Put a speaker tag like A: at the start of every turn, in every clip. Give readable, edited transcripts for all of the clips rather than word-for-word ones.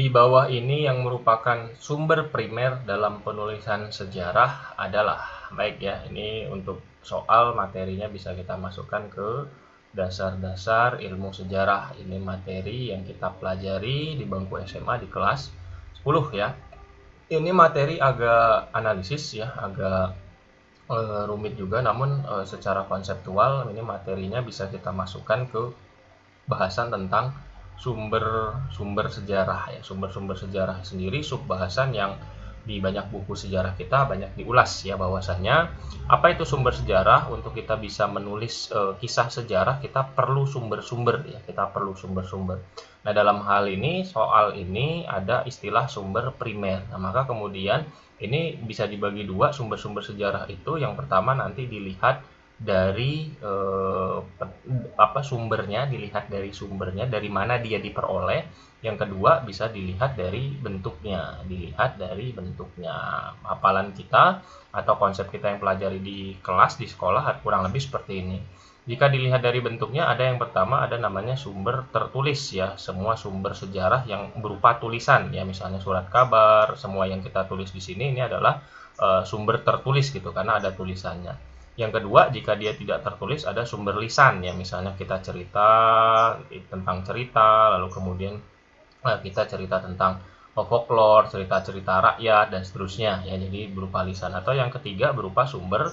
A: Di bawah ini yang merupakan sumber primer dalam penulisan sejarah adalah, baik ya, ini untuk soal materinya bisa kita masukkan ke dasar-dasar ilmu sejarah. Ini materi yang kita pelajari di bangku SMA di kelas 10 ya. Ini materi agak analisis ya, agak rumit juga, namun secara konseptual ini materinya bisa kita masukkan ke bahasan tentang sumber-sumber sejarah ya. Sumber-sumber sejarah sendiri subbahasan yang di banyak buku sejarah kita banyak diulas ya, bahwasanya apa itu sumber sejarah. Untuk kita bisa menulis kisah sejarah kita perlu sumber-sumber ya, kita perlu sumber-sumber. Nah, dalam hal ini soal ini ada istilah sumber primer. Nah, maka kemudian ini bisa dibagi dua sumber-sumber sejarah itu. Yang pertama nanti dilihat dari sumbernya, dilihat dari sumbernya dari mana dia diperoleh. Yang kedua bisa dilihat dari bentuknya, hafalan kita atau konsep kita yang pelajari di kelas di sekolah kurang lebih seperti ini. Jika dilihat dari bentuknya, ada yang pertama ada namanya sumber tertulis ya, semua sumber sejarah yang berupa tulisan ya, misalnya surat kabar, semua yang kita tulis di sini ini adalah sumber tertulis gitu, karena ada tulisannya. Yang kedua, jika dia tidak tertulis, ada sumber lisan ya, misalnya kita cerita tentang cerita, lalu kemudian kita cerita tentang folklore, cerita-cerita rakyat dan seterusnya ya, jadi berupa lisan. Atau yang ketiga berupa sumber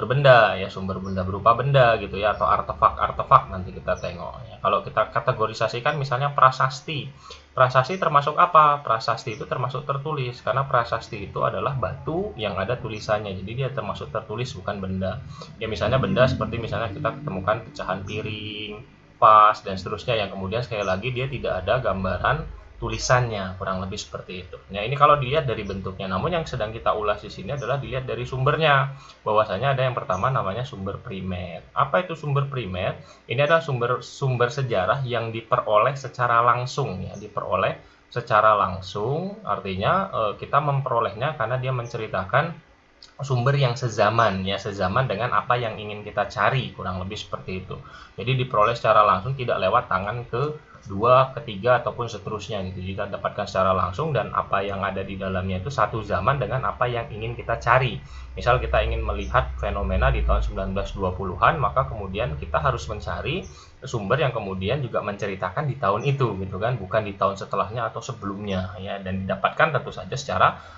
A: benda ya, sumber benda berupa benda gitu ya, atau artefak nanti kita tengok ya. Kalau kita kategorisasikan misalnya prasasti. Prasasti termasuk apa? Prasasti itu termasuk tertulis, karena prasasti itu adalah batu yang ada tulisannya. Jadi dia termasuk tertulis, bukan benda. Ya misalnya benda seperti misalnya kita temukan pecahan piring, vas dan seterusnya, yang kemudian sekali lagi dia tidak ada gambaran tulisannya, kurang lebih seperti itu. Nah, ini kalau dilihat dari bentuknya. Namun yang sedang kita ulas di sini adalah dilihat dari sumbernya. Bahwasanya ada yang pertama namanya sumber primer. Apa itu sumber primer? Ini adalah sumber sejarah yang diperoleh secara langsung ya, diperoleh secara langsung. Artinya kita memperolehnya karena dia menceritakan sumber yang sezaman ya, sezaman dengan apa yang ingin kita cari, kurang lebih seperti itu. Jadi diperoleh secara langsung, tidak lewat tangan kedua, ketiga ataupun seterusnya gitu. Jika dapatkan secara langsung dan apa yang ada di dalamnya itu satu zaman dengan apa yang ingin kita cari. Misal kita ingin melihat fenomena di tahun 1920-an, maka kemudian kita harus mencari sumber yang kemudian juga menceritakan di tahun itu gitu kan, bukan di tahun setelahnya atau sebelumnya ya, dan didapatkan tentu saja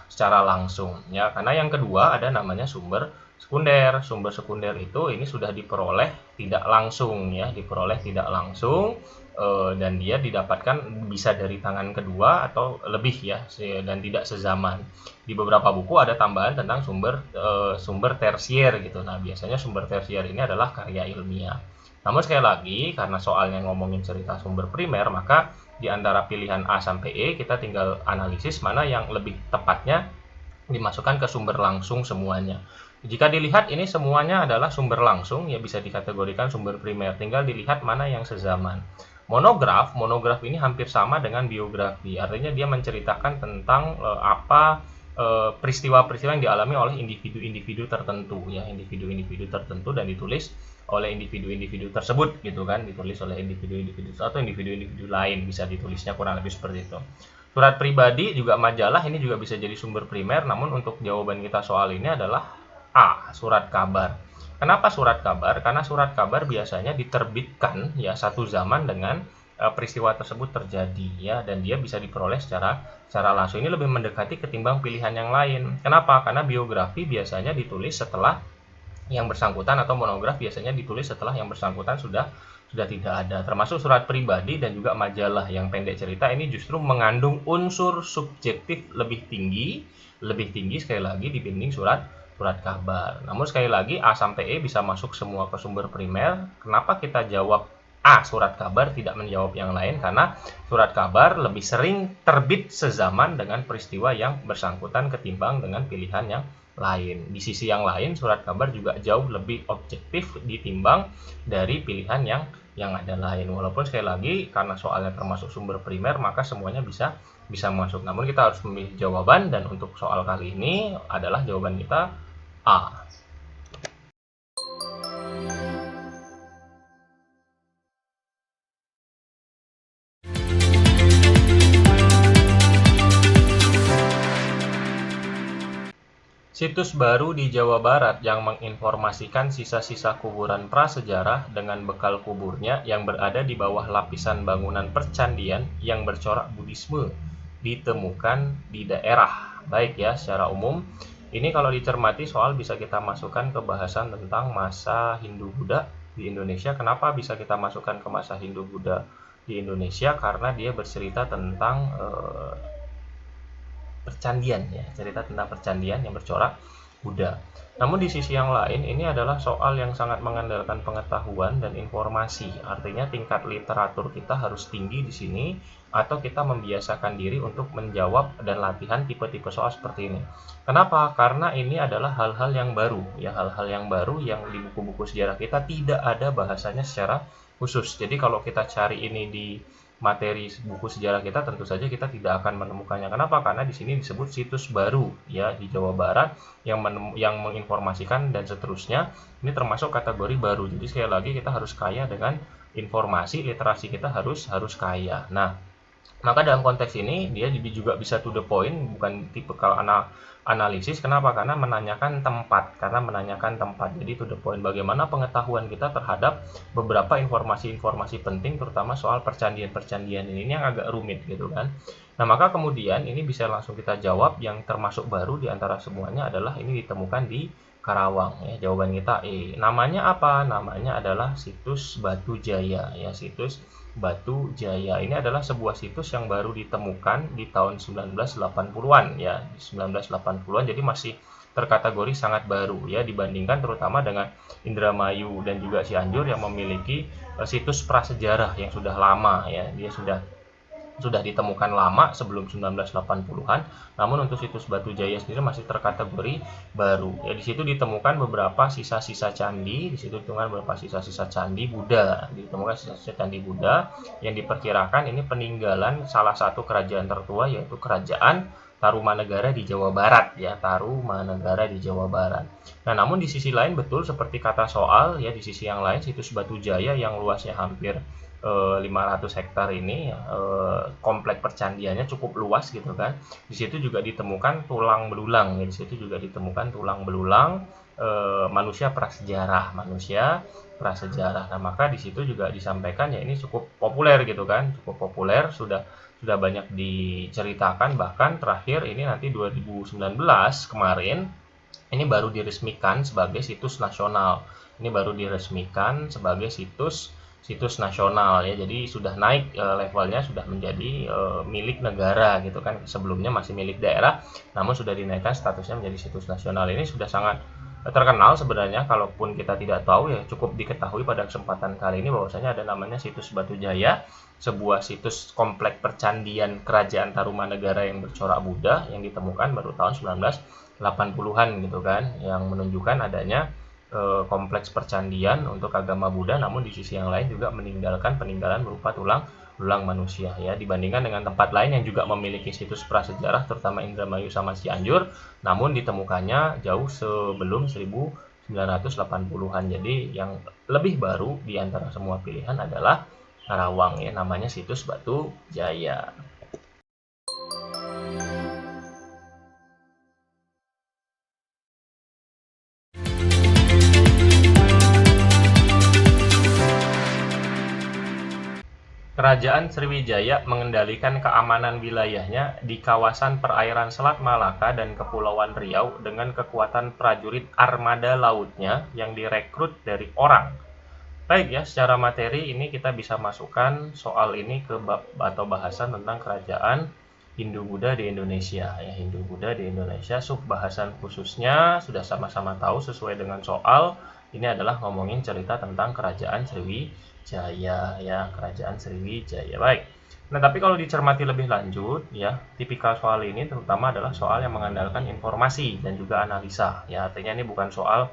A: secara langsung ya. Karena yang kedua ada namanya sumber sekunder. Sumber sekunder itu ini sudah diperoleh tidak langsung ya, dan dia didapatkan bisa dari tangan kedua atau lebih ya, dan tidak sezaman. Di beberapa buku ada tambahan tentang sumber tersier gitu. Nah, biasanya sumber tersier ini adalah karya ilmiah. Namun sekali lagi, karena soalnya ngomongin cerita sumber primer, maka di antara pilihan A sampai E kita tinggal analisis mana yang lebih tepatnya dimasukkan ke sumber langsung semuanya. Jika dilihat ini semuanya adalah sumber langsung ya, bisa dikategorikan sumber primer, tinggal dilihat mana yang sezaman. Monograf ini hampir sama dengan biografi, artinya dia menceritakan tentang peristiwa-peristiwa yang dialami oleh individu-individu tertentu ya, individu-individu tertentu, dan ditulis oleh individu-individu tersebut gitu kan, ditulis oleh individu-individu atau individu-individu lain, bisa ditulisnya kurang lebih seperti itu. Surat pribadi juga majalah ini juga bisa jadi sumber primer, namun untuk jawaban kita soal ini adalah A, surat kabar. Kenapa surat kabar? Karena surat kabar biasanya diterbitkan ya satu zaman dengan peristiwa tersebut terjadi ya, dan dia bisa diperoleh secara langsung. Ini lebih mendekati ketimbang pilihan yang lain. Kenapa? Karena biografi biasanya ditulis setelah yang bersangkutan, atau monograf biasanya ditulis setelah yang bersangkutan sudah tidak ada. Termasuk surat pribadi dan juga majalah yang pendek cerita ini justru mengandung unsur subjektif lebih tinggi sekali lagi dibanding surat kabar. Namun sekali lagi A sampai E bisa masuk semua ke sumber primer. Kenapa kita jawab A, surat kabar, tidak menjawab yang lain? Karena surat kabar lebih sering terbit sezaman dengan peristiwa yang bersangkutan ketimbang dengan pilihan yang lain. Di sisi yang lain, surat kabar juga jauh lebih objektif ditimbang dari pilihan yang ada lain. Walaupun sekali lagi karena soalnya termasuk sumber primer, maka semuanya bisa masuk. Namun kita harus memilih jawaban, dan untuk soal kali ini adalah jawaban kita A. Situs baru di Jawa Barat yang menginformasikan sisa-sisa kuburan prasejarah dengan bekal kuburnya yang berada di bawah lapisan bangunan percandian yang bercorak Buddhisme ditemukan di daerah. Baik ya, secara umum ini kalau dicermati soal bisa kita masukkan ke bahasan tentang masa Hindu-Buddha di Indonesia. Kenapa bisa kita masukkan ke masa Hindu-Buddha di Indonesia? Karena dia bercerita tentang percandian ya, cerita tentang percandian yang bercorak Buddha. Namun di sisi yang lain ini adalah soal yang sangat mengandalkan pengetahuan dan informasi. Artinya tingkat literatur kita harus tinggi di sini atau kita membiasakan diri untuk menjawab dan latihan tipe-tipe soal seperti ini. Kenapa? Karena ini adalah hal-hal yang baru ya, hal-hal yang baru yang di buku-buku sejarah kita tidak ada bahasanya secara khusus. Jadi kalau kita cari ini di materi buku sejarah kita tentu saja kita tidak akan menemukannya. Kenapa? Karena di sini disebut situs baru ya di Jawa Barat yang menginformasikan dan seterusnya. Ini termasuk kategori baru. Jadi sekali lagi kita harus kaya dengan informasi, literasi kita harus kaya. Nah, maka dalam konteks ini dia juga bisa to the point, bukan tipe analisis. Kenapa? Karena menanyakan tempat. Jadi to the point bagaimana pengetahuan kita terhadap beberapa informasi-informasi penting terutama soal percandian-percandian ini yang agak rumit gitu kan. Nah, maka kemudian ini bisa langsung kita jawab yang termasuk baru di antara semuanya adalah ini ditemukan di Karawang ya. Jawaban kita Namanya apa? Namanya adalah situs Batu Jaya ya, situs Batu Jaya. Ini adalah sebuah situs yang baru ditemukan di tahun 1980-an ya, 1980-an. Jadi masih terkategori sangat baru ya dibandingkan terutama dengan Indramayu dan juga Cianjur yang memiliki situs prasejarah yang sudah lama ya. Dia sudah ditemukan lama sebelum 1980-an, namun untuk situs Batu Jaya sendiri masih terkategori baru. Ya, di situ ditemukan beberapa sisa-sisa candi, Buddha, yang diperkirakan ini peninggalan salah satu kerajaan tertua yaitu Kerajaan Tarumanegara di Jawa Barat ya, Tarumanegara di Jawa Barat. Nah, namun di sisi lain betul seperti kata soal ya, di sisi yang lain situs Batu Jaya yang luasnya hampir 500 hektar ini komplek percandiannya cukup luas gitu kan. Di situ juga ditemukan tulang belulang manusia prasejarah. Nah, maka di situ juga disampaikan ya ini cukup populer gitu kan, sudah banyak diceritakan, bahkan terakhir ini nanti 2019 kemarin ini baru diresmikan sebagai situs nasional. Nasional ya, jadi sudah naik levelnya, sudah menjadi milik negara gitu kan. Sebelumnya masih milik daerah, namun sudah dinaikkan statusnya menjadi situs nasional. Ini sudah sangat terkenal sebenarnya, kalaupun kita tidak tahu ya cukup diketahui pada kesempatan kali ini bahwasanya ada namanya situs Batu Jaya, sebuah situs komplek percandian Kerajaan Tarumanegara yang bercorak Buddha yang ditemukan baru tahun 1980-an gitu kan, yang menunjukkan adanya kompleks percandian untuk agama Buddha, namun di sisi yang lain juga meninggalkan peninggalan berupa tulang manusia ya, dibandingkan dengan tempat lain yang juga memiliki situs prasejarah terutama Indramayu sama Cianjur, namun ditemukannya jauh sebelum 1980-an. Jadi yang lebih baru di antara semua pilihan adalah Karawang ya, namanya situs Batu Jaya. Kerajaan Sriwijaya mengendalikan keamanan wilayahnya di kawasan perairan Selat Malaka dan Kepulauan Riau dengan kekuatan prajurit armada lautnya yang direkrut dari orang. Baik ya, secara materi ini kita bisa masukkan soal ini ke bab atau bahasan tentang kerajaan Hindu-Buddha di Indonesia. Ya, Hindu-Buddha di Indonesia, subbahasan khususnya sudah sama-sama tahu sesuai dengan soal. Ini adalah ngomongin cerita tentang kerajaan Sriwijaya ya, kerajaan Sriwijaya. Baik. Nah, tapi kalau dicermati lebih lanjut ya, tipikal soal ini terutama adalah soal yang mengandalkan informasi dan juga analisa. Ya, artinya ini bukan soal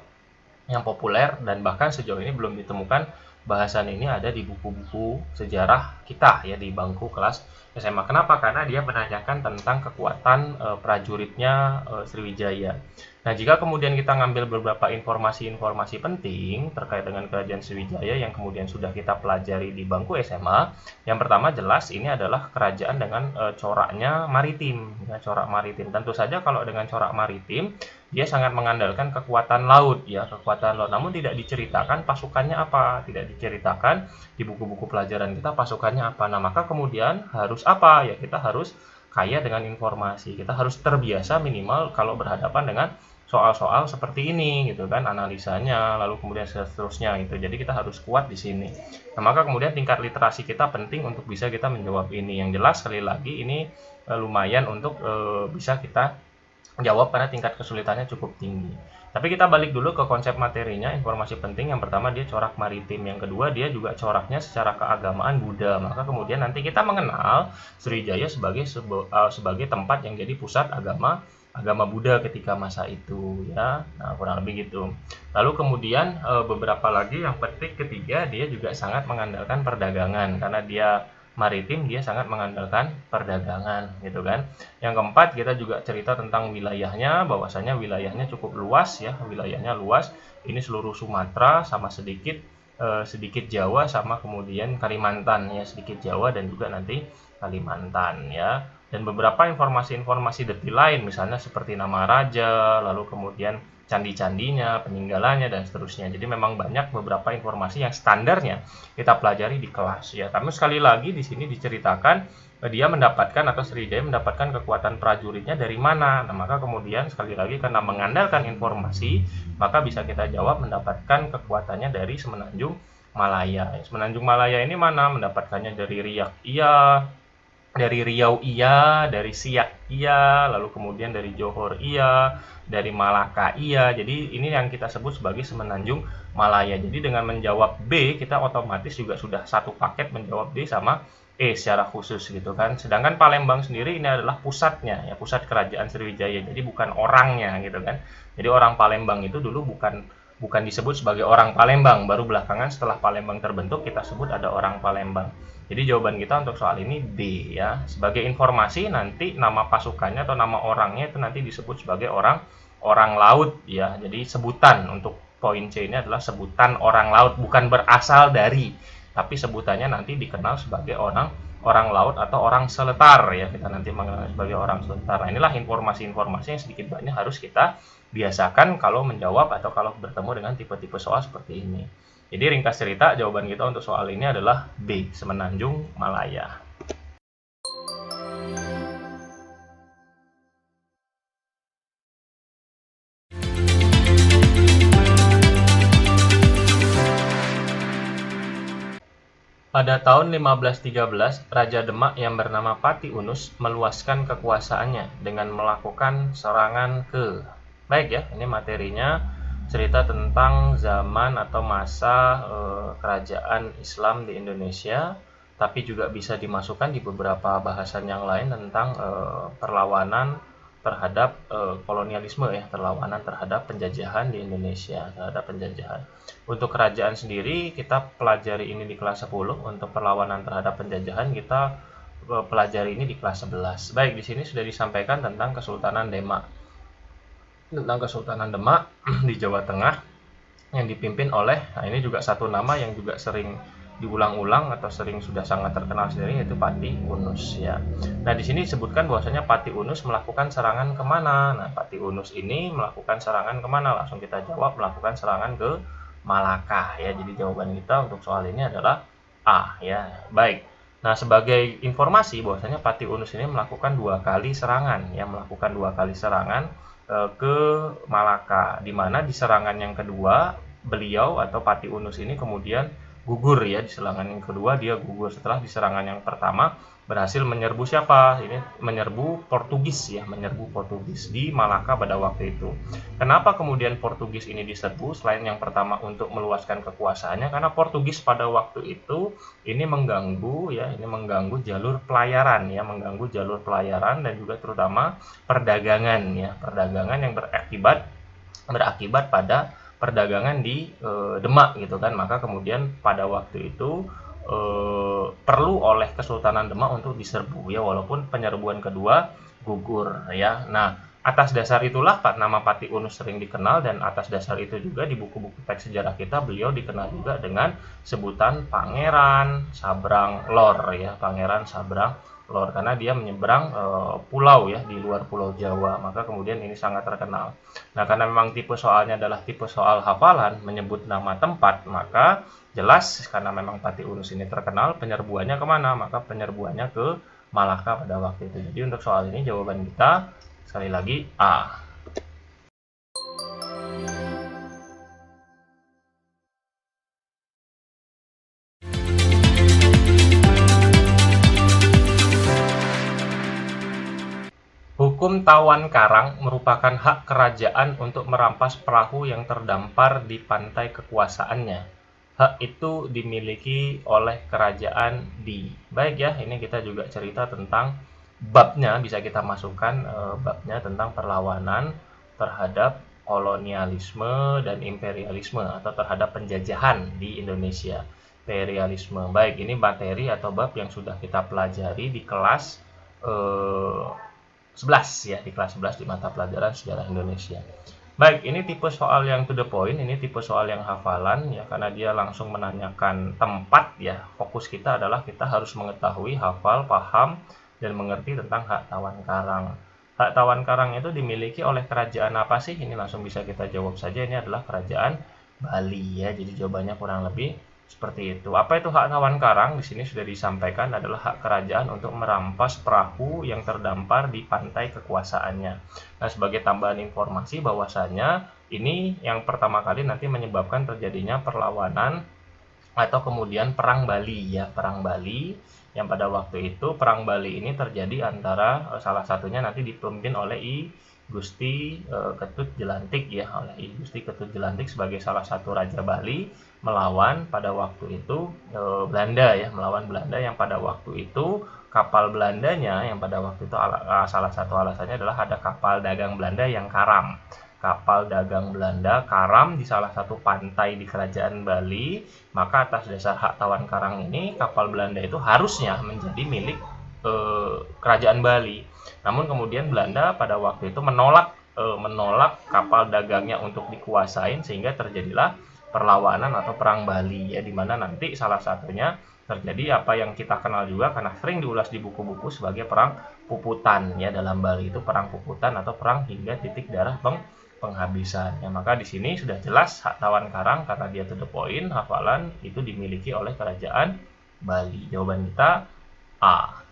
A: yang populer dan bahkan sejauh ini belum ditemukan bahasan ini ada di buku-buku sejarah kita ya, di bangku kelas SMA. Kenapa? Karena dia menanyakan tentang kekuatan prajuritnya Sriwijaya. Nah, jika kemudian kita ngambil beberapa informasi-informasi penting terkait dengan kerajaan Sriwijaya yang kemudian sudah kita pelajari di bangku SMA, yang pertama jelas ini adalah kerajaan dengan coraknya maritim. Ya, corak maritim. Tentu saja kalau dengan corak maritim, dia sangat mengandalkan kekuatan laut ya, kekuatan laut. Namun tidak diceritakan pasukannya apa, tidak diceritakan di buku-buku pelajaran kita pasukannya apa. Nah, maka kemudian harus apa? Ya, kita harus kaya dengan informasi. Kita harus terbiasa minimal kalau berhadapan dengan soal-soal seperti ini gitu kan, analisanya, lalu kemudian seterusnya gitu. Jadi kita harus kuat di sini. Nah, maka kemudian tingkat literasi kita penting untuk bisa kita menjawab ini. Yang jelas sekali lagi ini lumayan untuk bisa kita jawab karena tingkat kesulitannya cukup tinggi. Tapi kita balik dulu ke konsep materinya, informasi penting. Yang pertama dia corak maritim, yang kedua dia juga coraknya secara keagamaan Buddha. Maka kemudian nanti kita mengenal Sriwijaya sebagai tempat yang jadi pusat agama Buddha ketika masa itu ya. Nah, kurang lebih gitu. Lalu kemudian beberapa lagi yang penting ketiga, dia juga sangat mengandalkan perdagangan karena dia maritim, dia sangat mengandalkan perdagangan gitu kan. Yang keempat, kita juga cerita tentang wilayahnya, bahwasanya wilayahnya cukup luas ya, wilayahnya luas. Ini seluruh Sumatera sama sedikit Jawa sama kemudian Kalimantan ya, sedikit Jawa dan juga nanti Kalimantan ya. Dan beberapa informasi-informasi detail lain misalnya seperti nama raja, lalu kemudian candi-candinya, peninggalannya dan seterusnya. Jadi memang banyak beberapa informasi yang standarnya kita pelajari di kelas ya. Tapi sekali lagi di sini diceritakan dia mendapatkan atau Sriwijaya mendapatkan kekuatan prajuritnya dari mana. Nah, maka kemudian sekali lagi karena mengandalkan informasi, maka bisa kita jawab mendapatkan kekuatannya dari Semenanjung Malaya. Semenanjung Malaya ini mana? Mendapatkannya dari Riak iya, dari Riau iya, dari Siak iya, lalu kemudian dari Johor iya, dari Malaka iya. Jadi ini yang kita sebut sebagai Semenanjung Malaya. Jadi dengan menjawab B, kita otomatis juga sudah satu paket menjawab D sama E secara khusus gitu kan. Sedangkan Palembang sendiri ini adalah pusatnya ya, pusat kerajaan Sriwijaya. Jadi bukan orangnya gitu kan. Jadi orang Palembang itu dulu bukan disebut sebagai orang Palembang, baru belakangan setelah Palembang terbentuk kita sebut ada orang Palembang. Jadi jawaban kita untuk soal ini D ya. Sebagai informasi nanti nama pasukannya atau nama orangnya itu nanti disebut sebagai orang laut ya. Jadi sebutan untuk poin C ini adalah sebutan orang laut, bukan berasal dari, tapi sebutannya nanti dikenal sebagai orang laut atau orang seletar ya. Kita nanti mengenal sebagai orang seletar. Nah, inilah informasi-informasi yang sedikit banyak harus kita biasakan kalau menjawab atau kalau bertemu dengan tipe-tipe soal seperti ini. Jadi ringkas cerita, jawaban kita untuk soal ini adalah B, Semenanjung Malaya. Pada tahun 1513, Raja Demak yang bernama Pati Unus meluaskan kekuasaannya dengan melakukan serangan ke... Baik ya, ini materinya cerita tentang zaman atau masa kerajaan Islam di Indonesia, tapi juga bisa dimasukkan di beberapa bahasan yang lain tentang perlawanan terhadap kolonialisme ya, perlawanan terhadap penjajahan di Indonesia, terhadap penjajahan. Untuk kerajaan sendiri kita pelajari ini di kelas 10, untuk perlawanan terhadap penjajahan kita pelajari ini di kelas 11. Baik, di sini sudah disampaikan tentang Kesultanan Demak. Tentang Kesultanan Demak di Jawa Tengah yang dipimpin oleh, nah ini juga satu nama yang juga sering diulang-ulang atau sering sudah sangat terkenal sendiri, yaitu Pati Unus ya. Nah, di sini disebutkan bahwasanya Pati Unus melakukan serangan kemana. Nah, Pati Unus ini melakukan serangan kemana? Langsung kita jawab, melakukan serangan ke Malaka ya. Jadi jawaban kita untuk soal ini adalah A ya. Baik. Nah, sebagai informasi bahwasanya Pati Unus ini melakukan 2 kali serangan ya, melakukan 2 kali serangan ke Malaka, di mana di serangan yang kedua beliau atau Pati Unus ini kemudian gugur ya. Di serangan yang kedua dia gugur setelah di serangan yang pertama berhasil menyerbu siapa? Ini menyerbu Portugis ya, menyerbu Portugis di Malaka pada waktu itu. Kenapa kemudian Portugis ini diserbu? Selain yang pertama untuk meluaskan kekuasaannya, karena Portugis pada waktu itu ini mengganggu ya, ini mengganggu jalur pelayaran ya, mengganggu jalur pelayaran dan juga terutama perdagangan ya, perdagangan yang berakibat pada perdagangan di Demak gitu kan. Maka kemudian pada waktu itu perlu oleh Kesultanan Demak untuk diserbu ya, walaupun penyerbuan kedua gugur ya. Nah, atas dasar itulah nama Pati Unus sering dikenal, dan atas dasar itu juga di buku-buku teks sejarah kita beliau dikenal juga dengan sebutan Pangeran Sabrang Lor ya, Pangeran Sabrang Lor karena dia menyeberang pulau ya di luar Pulau Jawa, maka kemudian ini sangat terkenal. Nah, karena memang tipe soalnya adalah tipe soal hafalan menyebut nama tempat, maka jelas karena memang Pati Unus ini terkenal, penyerbuannya kemana? Maka penyerbuannya ke Malaka pada waktu itu. Jadi untuk soal ini jawaban kita sekali lagi A. Hukum tawan karang merupakan hak kerajaan untuk merampas perahu yang terdampar di pantai kekuasaannya. Hak itu dimiliki oleh kerajaan di. Baik ya, ini kita juga cerita tentang babnya, bisa kita masukkan babnya tentang perlawanan terhadap kolonialisme dan imperialisme atau terhadap penjajahan di Indonesia. Imperialisme. Baik, ini materi atau bab yang sudah kita pelajari di kelas 11 ya, di kelas 11 di mata pelajaran sejarah Indonesia. Baik, ini tipe soal yang to the point, ini tipe soal yang hafalan ya, karena dia langsung menanyakan tempat ya. Fokus kita adalah kita harus mengetahui, hafal, paham, dan mengerti tentang hak tawan karang. Hak tawan karang itu dimiliki oleh kerajaan apa sih? Ini langsung bisa kita jawab saja, ini adalah kerajaan Bali ya. Jadi jawabannya kurang lebih seperti itu. Apa itu hak tawan karang? Di sini sudah disampaikan adalah hak kerajaan untuk merampas perahu yang terdampar di pantai kekuasaannya. Nah, sebagai tambahan informasi bahwasanya ini yang pertama kali nanti menyebabkan terjadinya perlawanan atau kemudian perang Bali ya, perang Bali yang pada waktu itu perang Bali ini terjadi antara salah satunya nanti dipimpin oleh I Gusti Ketut Jelantik ya, oleh I Gusti Ketut Jelantik sebagai salah satu raja Bali melawan pada waktu itu Belanda ya, melawan Belanda yang pada waktu itu kapal Belandanya yang pada waktu itu salah satu alasannya adalah ada kapal dagang Belanda yang karam. Kapal dagang Belanda karam di salah satu pantai di kerajaan Bali, maka atas dasar hak tawan karang ini kapal Belanda itu harusnya menjadi milik kerajaan Bali. Namun kemudian Belanda pada waktu itu menolak kapal dagangnya untuk dikuasain sehingga terjadilah perlawanan atau perang Bali ya, di mana nanti salah satunya terjadi apa yang kita kenal juga karena sering diulas di buku-buku sebagai perang Puputan ya, dalam Bali itu perang Puputan atau perang hingga titik darah penghabisan. Ya, maka di sini sudah jelas hak tawan karang karena dia to the point, hafalan itu dimiliki oleh kerajaan Bali. Jawaban kita A.